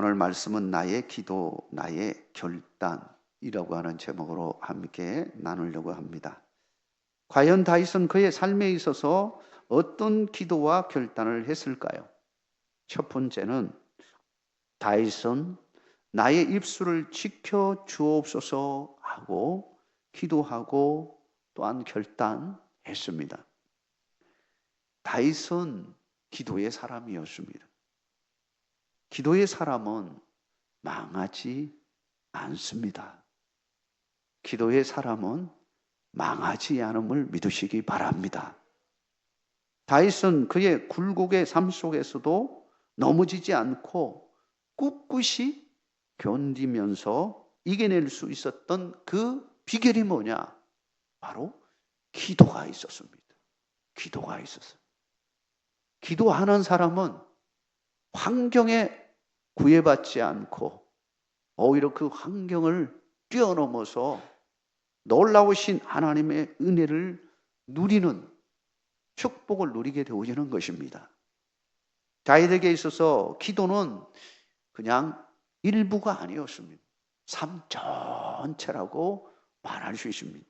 오늘 말씀은 나의 기도, 나의 결단이라고 하는 제목으로 함께 나누려고 합니다. 과연 다윗은 그의 삶에 있어서 어떤 기도와 결단을 했을까요? 첫 번째는 다윗은 나의 입술을 지켜 주옵소서 하고 기도하고 또한 결단했습니다. 다윗은 기도의 사람이었습니다. 기도의 사람은 망하지 않습니다. 기도의 사람은 망하지 않음을 믿으시기 바랍니다. 다윗은 그의 굴곡의 삶 속에서도 넘어지지 않고 꿋꿋이 견디면서 이겨낼 수 있었던 그 비결이 뭐냐? 바로 기도가 있었습니다. 기도가 있었어요. 기도하는 사람은 환경에 구애받지 않고 오히려 그 환경을 뛰어넘어서 놀라우신 하나님의 은혜를 누리는 축복을 누리게 되어지는 것입니다. 다윗에게 있어서 기도는 그냥 일부가 아니었습니다. 삶 전체라고 말할 수 있습니다.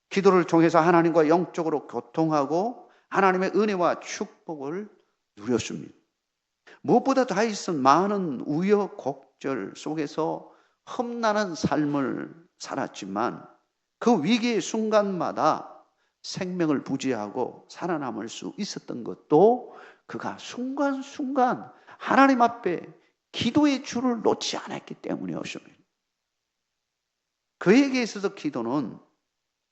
기도를 통해서 하나님과 영적으로 교통하고 하나님의 은혜와 축복을 누렸습니다. 무엇보다 다윗은 많은 우여곡절 속에서 험난한 삶을 살았지만 그 위기의 순간마다 생명을 부지하고 살아남을 수 있었던 것도 그가 순간순간 하나님 앞에 기도의 줄을 놓지 않았기 때문이었습니다. 그에게 있어서 기도는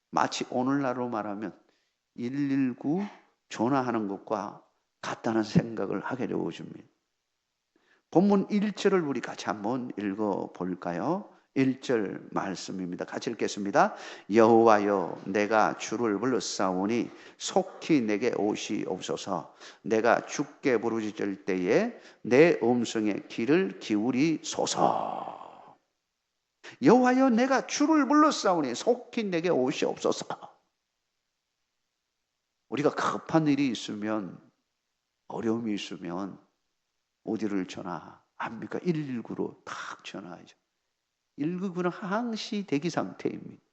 마치 오늘날로 말하면 119 전화하는 것과 같다는 생각을 하게 되어집니다. 본문 1절을 우리 같이 한번 읽어볼까요? 1절 말씀입니다. 같이 읽겠습니다. 여호와여, 내가 주를 불렀사오니 속히 내게 오시옵소서. 내가 주께 부르짖을 때에 내 음성에 귀를 기울이소서. 여호와여, 내가 주를 불렀사오니 속히 내게 오시옵소서. 우리가 급한 일이 있으면, 어려움이 있으면 어디를 전화합니까? 119로 탁 전화하죠. 119는 항시 대기 상태입니다.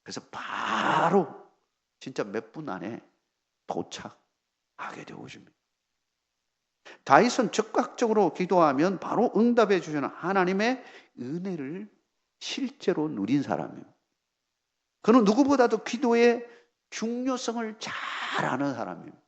그래서 바로 진짜 몇 분 안에 도착하게 되어집니다. 다윗은 즉각적으로 기도하면 바로 응답해 주시는 하나님의 은혜를 실제로 누린 사람이에요. 그는 누구보다도 기도의 중요성을 잘 아는 사람이에요.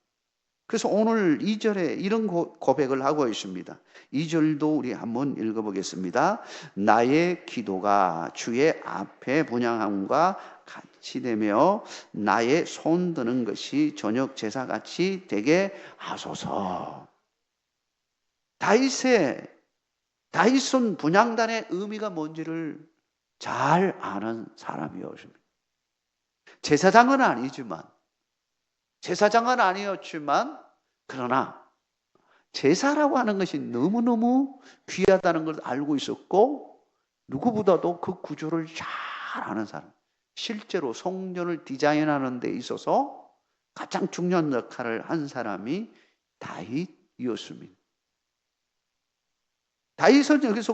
그래서 오늘 2절에 이런 고백을 하고 있습니다. 2절도 우리 한번 읽어보겠습니다. 나의 기도가 주의 앞에 분향함과 같이 되며 나의 손 드는 것이 저녁 제사같이 되게 하소서. 다윗은 분향단의 의미가 뭔지를 잘 아는 사람이었습니다. 제사장은 아니었지만 그러나 제사라고 하는 것이 너무너무 귀하다는 걸 알고 있었고 누구보다도 그 구조를 잘 아는 사람, 실제로 성전을 디자인하는 데 있어서 가장 중요한 역할을 한 사람이 다윗이었습니다. 다윗은 여기서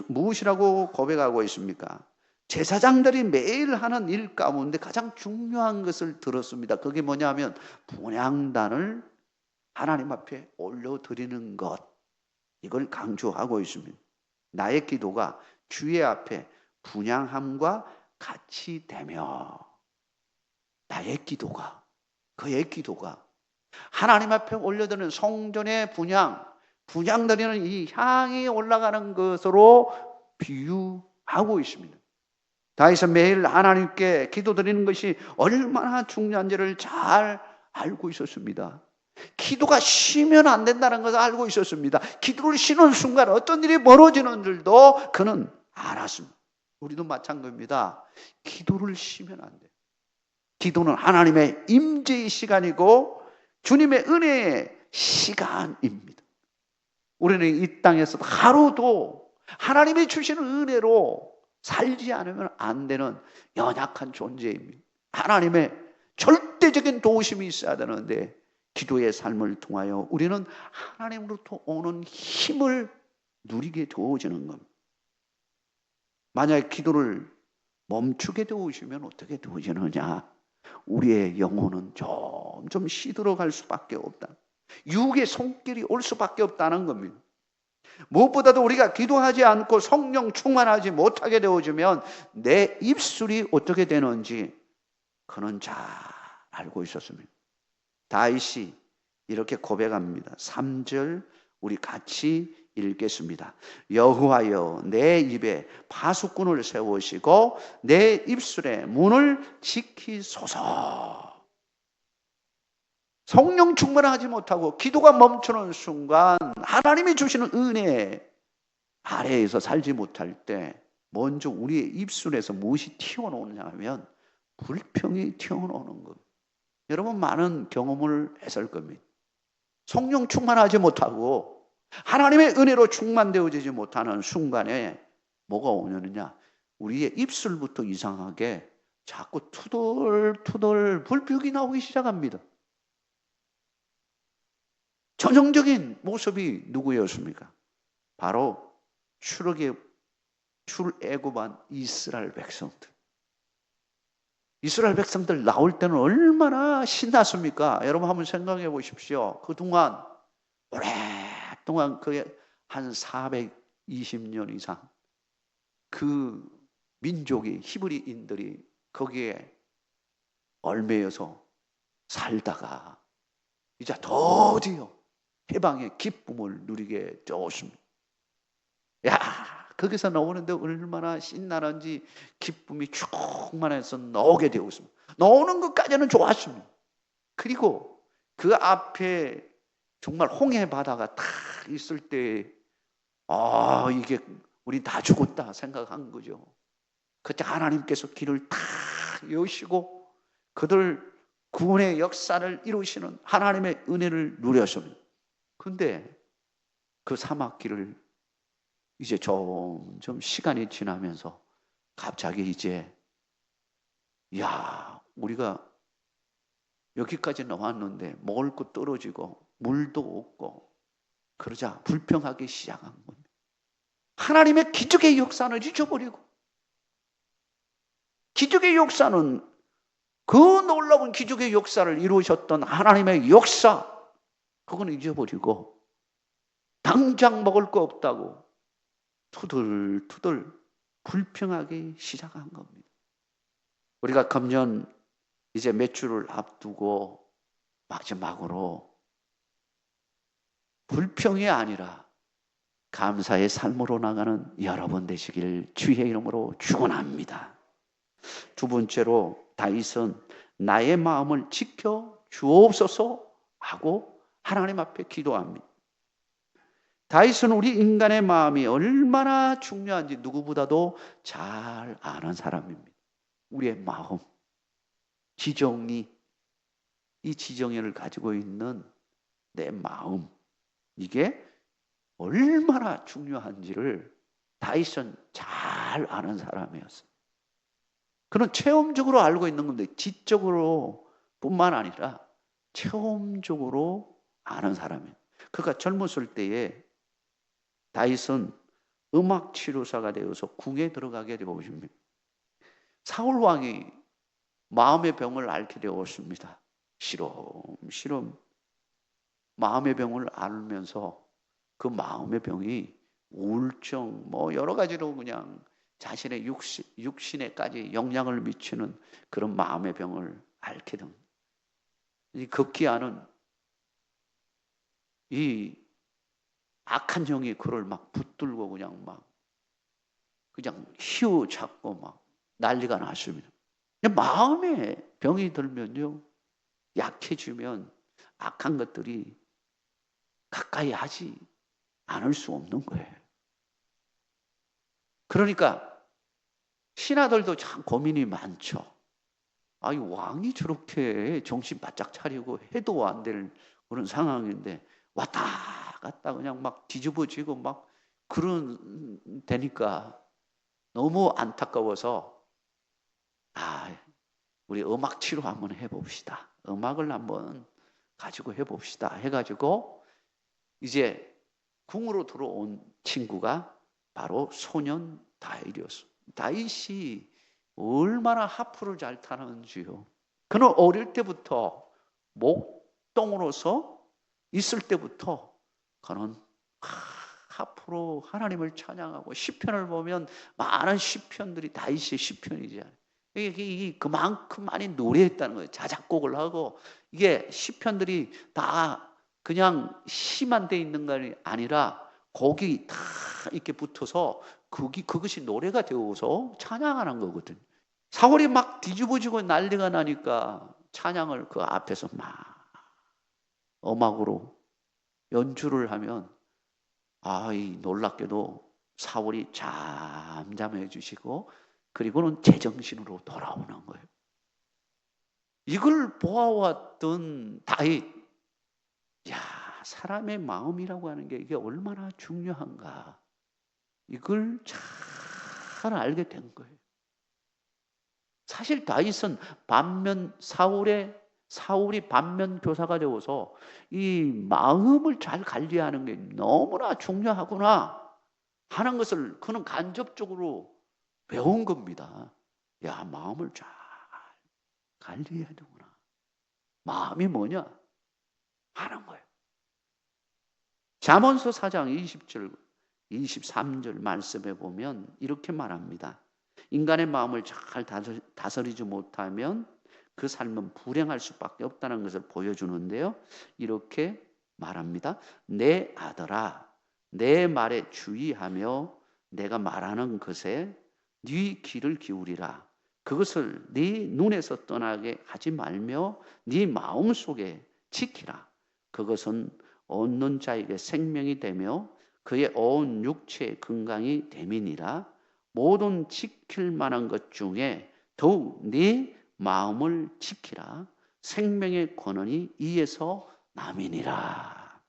무엇이라고 고백하고 있습니까? 제사장들이 매일 하는 일 가운데 가장 중요한 것을 들었습니다. 그게 뭐냐면 분향단을 하나님 앞에 올려드리는 것, 이걸 강조하고 있습니다. 나의 기도가 주의 앞에 분향함과 같이 되며 나의 기도가, 그의 기도가 하나님 앞에 올려드리는 성전의 분향드리는 이 향이 올라가는 것으로 비유하고 있습니다. 다윗은 매일 하나님께 기도드리는 것이 얼마나 중요한지를 잘 알고 있었습니다. 기도가 쉬면 안 된다는 것을 알고 있었습니다. 기도를 쉬는 순간 어떤 일이 벌어지는 줄도 그는 알았습니다. 우리도 마찬가지입니다. 기도를 쉬면 안 돼요. 기도는 하나님의 임재의 시간이고 주님의 은혜의 시간입니다. 우리는 이 땅에서 하루도 하나님이 주시는 은혜로 살지 않으면 안 되는 연약한 존재입니다. 하나님의 절대적인 도우심이 있어야 되는데 기도의 삶을 통하여 우리는 하나님으로부터 오는 힘을 누리게 되어지는 겁니다. 만약에 기도를 멈추게 되어지면 어떻게 되어지느냐? 우리의 영혼은 점점 시들어갈 수밖에 없다. 육의 손길이 올 수밖에 없다는 겁니다. 무엇보다도 우리가 기도하지 않고 성령 충만하지 못하게 되어지면 내 입술이 어떻게 되는지 그는 잘 알고 있었습니다. 다윗이 이렇게 고백합니다. 3절 우리 같이 읽겠습니다. 여호와여 내 입에 파수꾼을 세우시고 내 입술에 문을 지키소서. 성령 충만하지 못하고 기도가 멈추는 순간 하나님이 주시는 은혜 아래에서 살지 못할 때 먼저 우리의 입술에서 무엇이 튀어나오느냐 하면 불평이 튀어나오는 것. 여러분 많은 경험을 했을 겁니다. 성령 충만하지 못하고 하나님의 은혜로 충만되어지지 못하는 순간에 뭐가 오느냐? 우리의 입술부터 이상하게 자꾸 투덜투덜 불평이 나오기 시작합니다. 전형적인 모습이 누구였습니까? 바로 출애굽한 이스라엘 백성들. 이스라엘 백성들 나올 때는 얼마나 신났습니까? 여러분 한번 생각해 보십시오. 그동안 오랫동안 한 420년 이상 그 민족이 히브리인들이 거기에 얽매여서 살다가 이제 드디어 해방의 기쁨을 누리게 되었습니다. 야, 거기서 나오는데 얼마나 신나는지 기쁨이 충만해서 나오게 되었습니다. 나오는 것까지는 좋았습니다. 그리고 그 앞에 정말 홍해 바다가 딱 있을 때 이게 우리 다 죽었다 생각한 거죠. 그때 하나님께서 길을 탁 여시고 그들 구원의 역사를 이루시는 하나님의 은혜를 누렸습니다. 근데 그 사막길을 이제 점점 시간이 지나면서 갑자기 이제 우리가 여기까지 나왔는데 먹을 것 떨어지고 물도 없고 그러자 불평하기 시작한 겁니다. 하나님의 기적의 역사는 잊어버리고 기적의 역사는 그 놀라운 기적의 역사를 이루셨던 하나님의 역사 그건 잊어버리고 당장 먹을 거 없다고 투덜투덜 불평하기 시작한 겁니다. 우리가 금년 이제 매출을 앞두고 마지막으로 불평이 아니라 감사의 삶으로 나가는 여러분 되시길 주의 이름으로 축원합니다. 두 번째로 다윗은 나의 마음을 지켜 주옵소서 하고 하나님 앞에 기도합니다. 다윗은 우리 인간의 마음이 얼마나 중요한지 누구보다도 잘 아는 사람입니다. 우리의 마음, 지정이, 이 지정의를 가지고 있는 내 마음, 이게 얼마나 중요한지를 다윗은 잘 아는 사람이었어요. 그는 체험적으로 알고 있는 건데 지적으로 뿐만 아니라 체험적으로 아는 사람이에요. 그러니까 젊었을 때에 다윗은 음악 치료사가 되어서 궁에 들어가게 되었습니다. 사울 왕이 마음의 병을 앓게 되었습니다. 시름시름 마음의 병을 앓으면서 그 마음의 병이 우울증 여러 가지로 그냥 자신의 육신에까지 영향을 미치는 그런 마음의 병을 앓게 됩니다. 이 급기야는 이 악한 영이 그를 막 붙들고 그냥 휘어잡고 막 난리가 났습니다. 마음에 병이 들면요, 약해지면 악한 것들이 가까이 하지 않을 수 없는 거예요. 그러니까 신하들도 참 고민이 많죠. 왕이 저렇게 정신 바짝 차리고 해도 안 될 그런 상황인데 왔다 갔다 그냥 막 뒤집어지고 막 그런 되니까 너무 안타까워서 우리 음악 치료 한번 해봅시다. 음악을 한번 가지고 해봅시다. 해가지고 이제 궁으로 들어온 친구가 바로 소년 다윗이었어. 다윗이 얼마나 하프를 잘 타는지요. 그는 어릴 때부터 목동으로서 있을 때부터 그는 하프로 하나님을 찬양하고 시편을 보면 많은 시편들이 다윗의 시편이잖아요. 이게 그만큼 많이 노래했다는 거예요. 자작곡을 하고 이게 시편들이 다 그냥 시만 돼 있는 게 아니라 곡이 다 이렇게 붙어서 그것이 노래가 되어서 찬양하는 거거든요. 사울이 막 뒤집어지고 난리가 나니까 찬양을 그 앞에서 막 음악으로 연주를 하면 이 놀랍게도 사울이 잠잠해 주시고 그리고는 제정신으로 돌아오는 거예요. 이걸 보아왔던 다윗, 사람의 마음이라고 하는 게 이게 얼마나 중요한가. 이걸 잘 알게 된 거예요. 사실 다윗은 사울이 반면 교사가 되어서 이 마음을 잘 관리하는 게 너무나 중요하구나 하는 것을 그는 간접적으로 배운 겁니다. 마음을 잘 관리해야 되구나. 마음이 뭐냐? 하는 거예요. 잠언서 4장 20절, 23절 말씀에 보면 이렇게 말합니다. 인간의 마음을 잘 다스리지 못하면 그 삶은 불행할 수밖에 없다는 것을 보여주는데요. 이렇게 말합니다. 내 아들아, 내 말에 주의하며 내가 말하는 것에 네 귀를 기울이라. 그것을 네 눈에서 떠나게 하지 말며 네 마음속에 지키라. 그것은 얻는 자에게 생명이 되며 그의 온 육체의 건강이 됨이니라. 모든 지킬 만한 것 중에 더욱 네 마음을 지키라. 생명의 권한이 이에서 남이니라.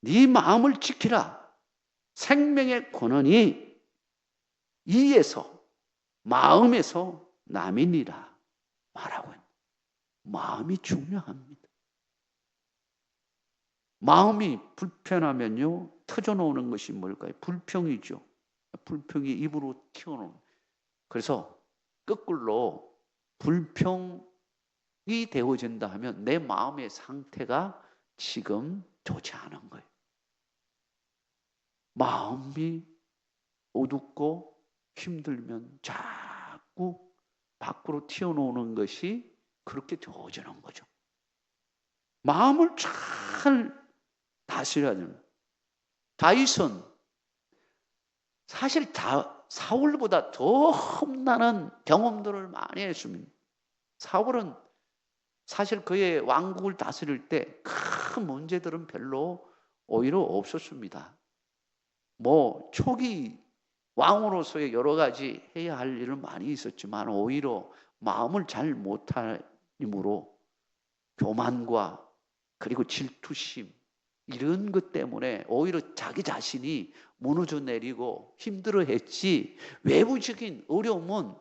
네 마음을 지키라. 생명의 권한이 이에서 마음에서 남이니라 말하고 있는. 마음이 중요합니다. 마음이 불편하면요 터져나오는 것이 뭘까요? 불평이죠. 불평이 입으로 튀어나오는. 그래서 거꾸로 불평이 되어진다 하면 내 마음의 상태가 지금 좋지 않은 거예요. 마음이 어둡고 힘들면 자꾸 밖으로 튀어나오는 것이 그렇게 되어지는 거죠. 마음을 잘 다스려야 되는 거예요. 다윗은 사실 사울보다 더 험난한 경험들을 많이 했습니다. 사울은 사실 그의 왕국을 다스릴 때 큰 문제들은 별로 오히려 없었습니다. 초기 왕으로서의 여러 가지 해야 할 일은 많이 있었지만 오히려 마음을 잘 못함으로 교만과 그리고 질투심 이런 것 때문에 오히려 자기 자신이 무너져 내리고 힘들어했지 외부적인 어려움은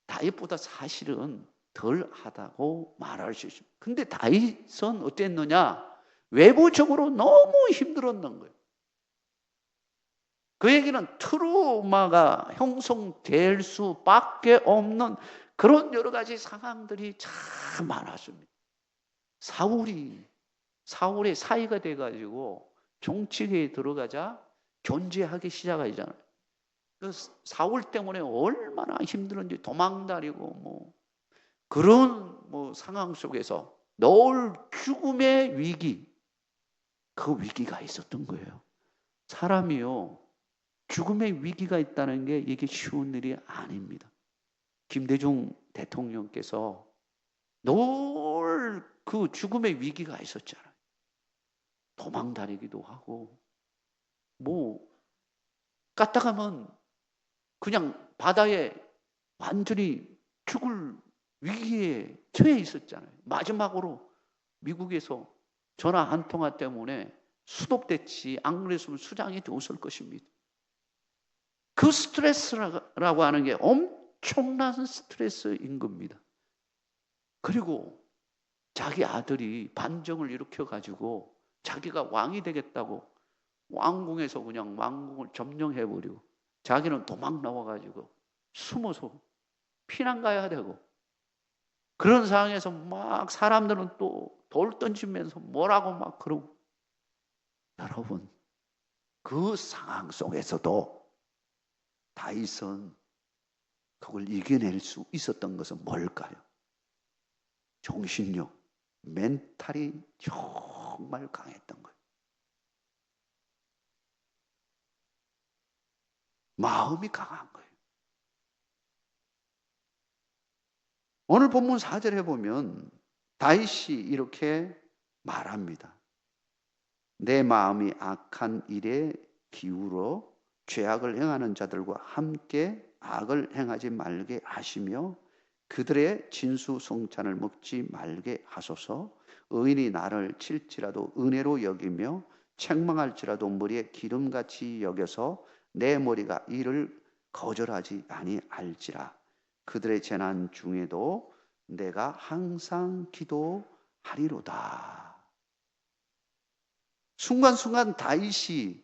다윗보다 사실은 덜 하다고 말할 수 있습니다. 근데 다윗은 어땠느냐? 외부적으로 너무 힘들었는 거예요. 그에게는 트라우마가 형성될 수밖에 없는 그런 여러 가지 상황들이 참 많았습니다. 사울의 사이가 돼가지고 정치계에 들어가자 존재하기 시작하잖아요. 사울 때문에 얼마나 힘들었는지 도망다니고 그런 상황 속에서 늘 죽음의 위기, 그 위기가 있었던 거예요. 사람이요 죽음의 위기가 있다는 게 이게 쉬운 일이 아닙니다. 김대중 대통령께서 늘 그 죽음의 위기가 있었잖아요. 도망다니기도 하고 까딱하면 그냥 바다에 완전히 죽을 위기에 처해 있었잖아요. 마지막으로 미국에서 전화 한 통화 때문에 수독됐지 안 그랬으면 수장이 되었을 것입니다. 그 스트레스라고 하는 게 엄청난 스트레스인 겁니다. 그리고 자기 아들이 반정을 일으켜가지고 자기가 왕이 되겠다고 왕궁에서 그냥 왕궁을 점령해버리고 자기는 도망 나와가지고 숨어서 피난 가야 되고 그런 상황에서 막 사람들은 또 돌 던지면서 뭐라고 막 그러고 여러분 그 상황 속에서도 다윗은 그걸 이겨낼 수 있었던 것은 뭘까요? 정신력, 멘탈이 정말 강했던 거예요. 마음이 강한 거예요. 오늘 본문 4절에 보면 다윗이 이렇게 말합니다. 내 마음이 악한 일에 기울어 죄악을 행하는 자들과 함께 악을 행하지 말게 하시며 그들의 진수성찬을 먹지 말게 하소서. 의인이 나를 칠지라도 은혜로 여기며 책망할지라도 머리에 기름같이 여겨서 내 머리가 이를 거절하지 아니할지라. 그들의 재난 중에도 내가 항상 기도하리로다. 순간순간 다윗이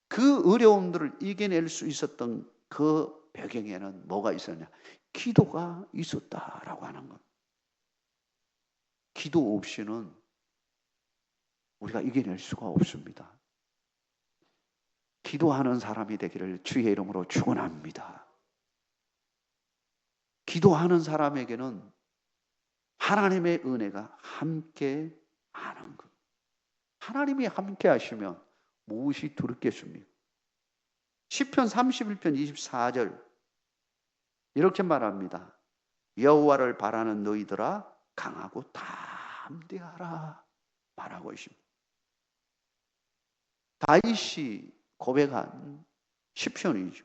그 어려움들을 이겨낼 수 있었던 그 배경에는 뭐가 있었냐? 기도가 있었다라고 하는 것. 기도 없이는 우리가 이겨낼 수가 없습니다. 기도하는 사람이 되기를 주의 이름으로 축원합니다. 기도하는 사람에게는 하나님의 은혜가 함께 하는 것. 하나님이 함께 하시면 무엇이 두렵겠습니까? 시편 31편 24절 이렇게 말합니다. 여호와를 바라는 너희들아 강하고 담대하라 말하고 있습니다. 다윗이 고백한 시편이죠.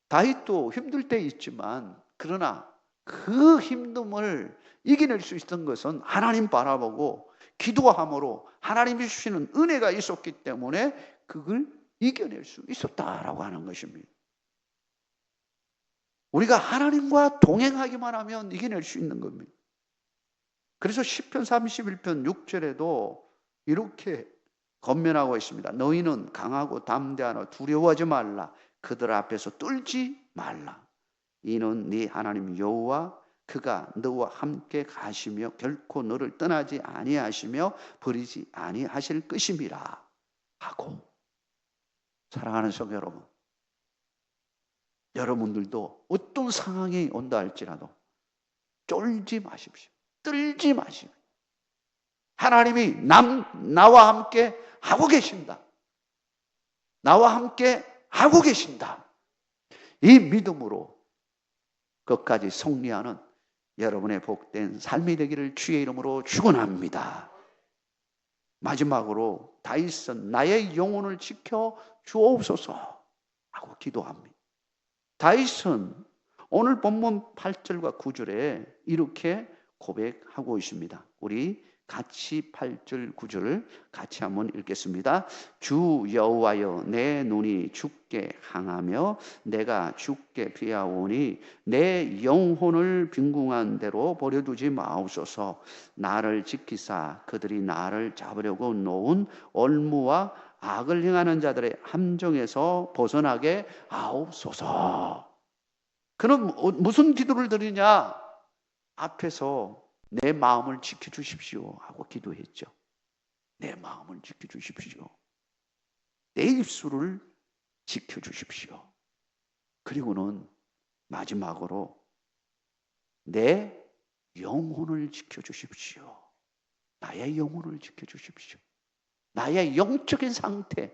다윗도 힘들 때 있지만 그러나 그 힘듦을 이겨낼 수 있었던 것은 하나님 바라보고 기도함으로 하나님이 주시는 은혜가 있었기 때문에 그걸 이겨낼 수 있었다라고 하는 것입니다. 우리가 하나님과 동행하기만 하면 이겨낼 수 있는 겁니다. 그래서 시편 31편 6절에도 이렇게 권면하고 있습니다. 너희는 강하고 담대하나 두려워하지 말라. 그들 앞에서 떨지 말라. 이는 네 하나님 여호와 그가 너와 함께 가시며 결코 너를 떠나지 아니하시며 버리지 아니하실 것임이라 하고. 사랑하는 성도 여러분, 여러분들도 어떤 상황이 온다 할지라도 쫄지 마십시오. 떨지 마십시오. 하나님이 나와 함께 하고 계신다. 나와 함께 하고 계신다. 이 믿음으로 끝까지 승리하는 여러분의 복된 삶이 되기를 주의 이름으로 축원합니다. 마지막으로 다윗은 나의 영혼을 지켜 주옵소서 하고 기도합니다. 다윗은 오늘 본문 8절과 9절에 이렇게 고백하고 있습니다. 우리 같이 8절 9절을 같이 한번 읽겠습니다. 주 여호와여 내 눈이 주께 향하며 내가 주께 피하오니 내 영혼을 빈궁한 대로 버려두지 마옵소서. 나를 지키사 그들이 나를 잡으려고 놓은 올무와 악을 행하는 자들의 함정에서 벗어나게 하옵소서. 그는 무슨 기도를 드리냐? 앞에서 내 마음을 지켜주십시오 하고 기도했죠. 내 마음을 지켜주십시오. 내 입술을 지켜주십시오. 그리고는 마지막으로 내 영혼을 지켜주십시오. 나의 영혼을 지켜주십시오. 나의 영적인 상태.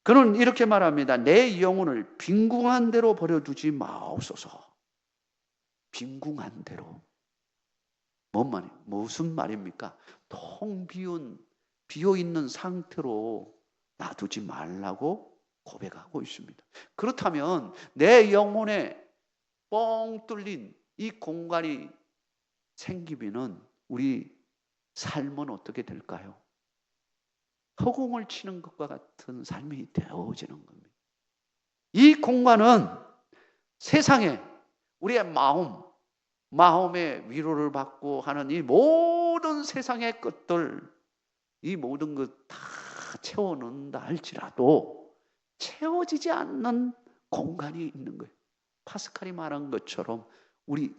그는 이렇게 말합니다. 내 영혼을 빈궁한 대로 버려두지 마옵소서. 빈궁한 대로. 무슨 말입니까? 텅 비어있는 상태로 놔두지 말라고 고백하고 있습니다. 그렇다면 내 영혼에 뻥 뚫린 이 공간이 생기면은 우리 삶은 어떻게 될까요? 허공을 치는 것과 같은 삶이 되어지는 겁니다. 이 공간은 세상에 우리의 마음의 위로를 받고 하는 이 모든 세상의 것들, 이 모든 것 다 채워넣는다 할지라도 채워지지 않는 공간이 있는 거예요. 파스칼이 말한 것처럼 우리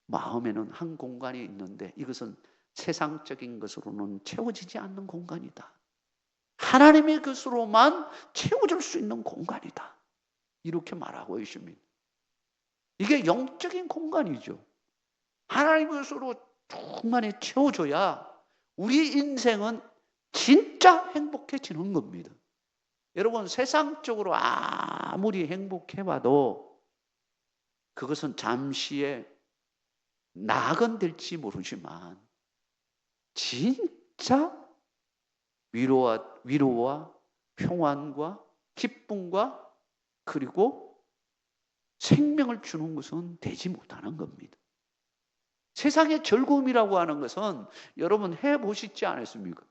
마음에는 한 공간이 있는데 이것은 세상적인 것으로는 채워지지 않는 공간이다. 하나님의 것으로만 채워줄 수 있는 공간이다. 이렇게 말하고 있습니다. 이게 영적인 공간이죠. 하나님의 것으로 충만히 채워줘야 우리 인생은 진짜 행복해지는 겁니다. 여러분, 세상적으로 아무리 행복해봐도 그것은 잠시의 낙은 될지 모르지만 진짜 위로와 평안과 기쁨과 그리고 생명을 주는 것은 되지 못하는 겁니다. 세상의 즐거움이라고 하는 것은 여러분 해보시지 않았습니까?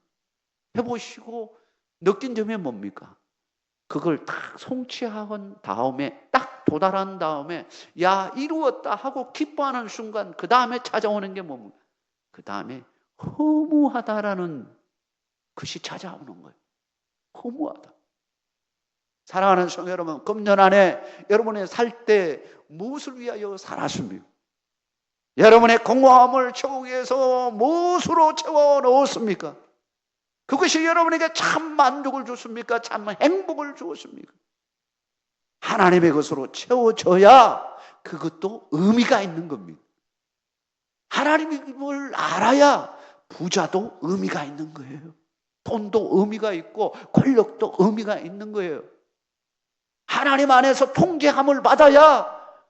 해보시고 느낀 점이 뭡니까? 그걸 딱 성취한 다음에 딱 도달한 다음에 야 이루었다 하고 기뻐하는 순간 그 다음에 찾아오는 게 뭡니까? 그 다음에 허무하다라는 것이 찾아오는 거예요. 허무하다. 사랑하는 성도 여러분, 금년 안에 여러분이 살 때 무엇을 위하여 살았습니까? 여러분의 공허함을 채우기 위해서 무엇으로 채워 넣었습니까? 그것이 여러분에게 참 만족을 줬습니까? 참 행복을 주었습니까? 하나님의 것으로 채워져야 그것도 의미가 있는 겁니다. 하나님을 알아야 부자도 의미가 있는 거예요. 돈도 의미가 있고 권력도 의미가 있는 거예요. 하나님 안에서 통제함을 받아야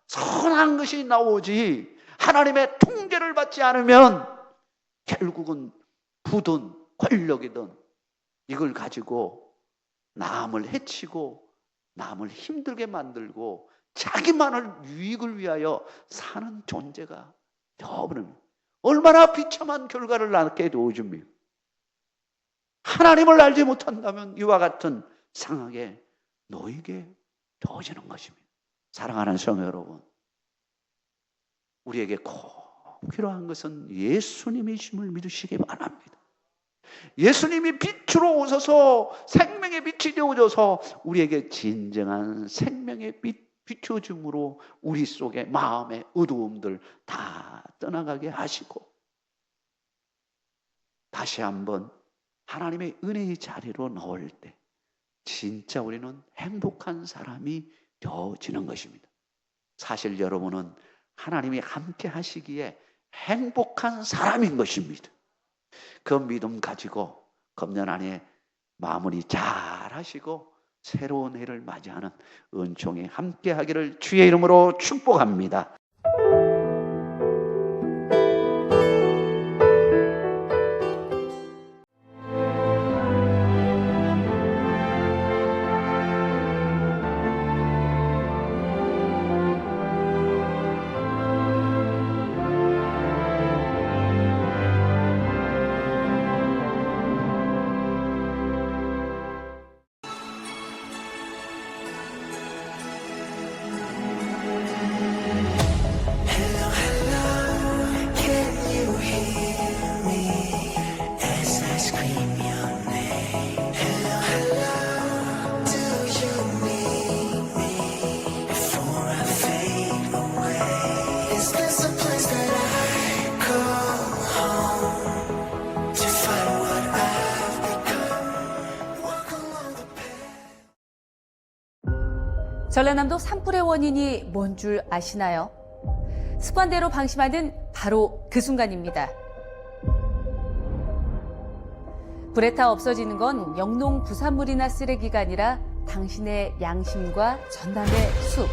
선한 것이 나오지, 하나님의 통제를 받지 않으면 결국은 부든 권력이든 이걸 가지고 남을 해치고 남을 힘들게 만들고 자기만을 유익을 위하여 사는 존재가 되어버립니다. 얼마나 비참한 결과를 낳게 되어줍니까? 하나님을 알지 못한다면 이와 같은 상하게 너에게 되어지는 것입니다. 사랑하는 성도 여러분, 우리에게 꼭 필요한 것은 예수님이심을 믿으시기 바랍니다. 예수님이 빛으로 오셔서 생명의 빛이 되어져서 우리에게 진정한 생명의 빛 비춰줌으로 우리 속에 마음의 어두움들 다 떠나가게 하시고 다시 한번 하나님의 은혜의 자리로 나올 때 진짜 우리는 행복한 사람이 되어지는 것입니다. 사실 여러분은 하나님이 함께 하시기에 행복한 사람인 것입니다. 그 믿음 가지고 금년 안에 마무리 잘 하시고 새로운 해를 맞이하는 은총이 함께 하기를 주의 이름으로 축복합니다. 전라남도 산불의 원인이 뭔 줄 아시나요? 습관대로 방심하는 바로 그 순간입니다. 불에 타 없어지는 건 영농 부산물이나 쓰레기가 아니라 당신의 양심과 전남의 숲.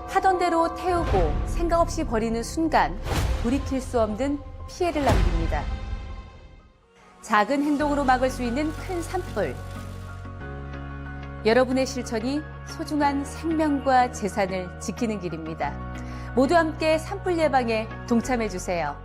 하던 대로 태우고 생각 없이 버리는 순간 돌이킬 수 없는 피해를 남깁니다. 작은 행동으로 막을 수 있는 큰 산불. 여러분의 실천이 소중한 생명과 재산을 지키는 길입니다. 모두 함께 산불 예방에 동참해 주세요.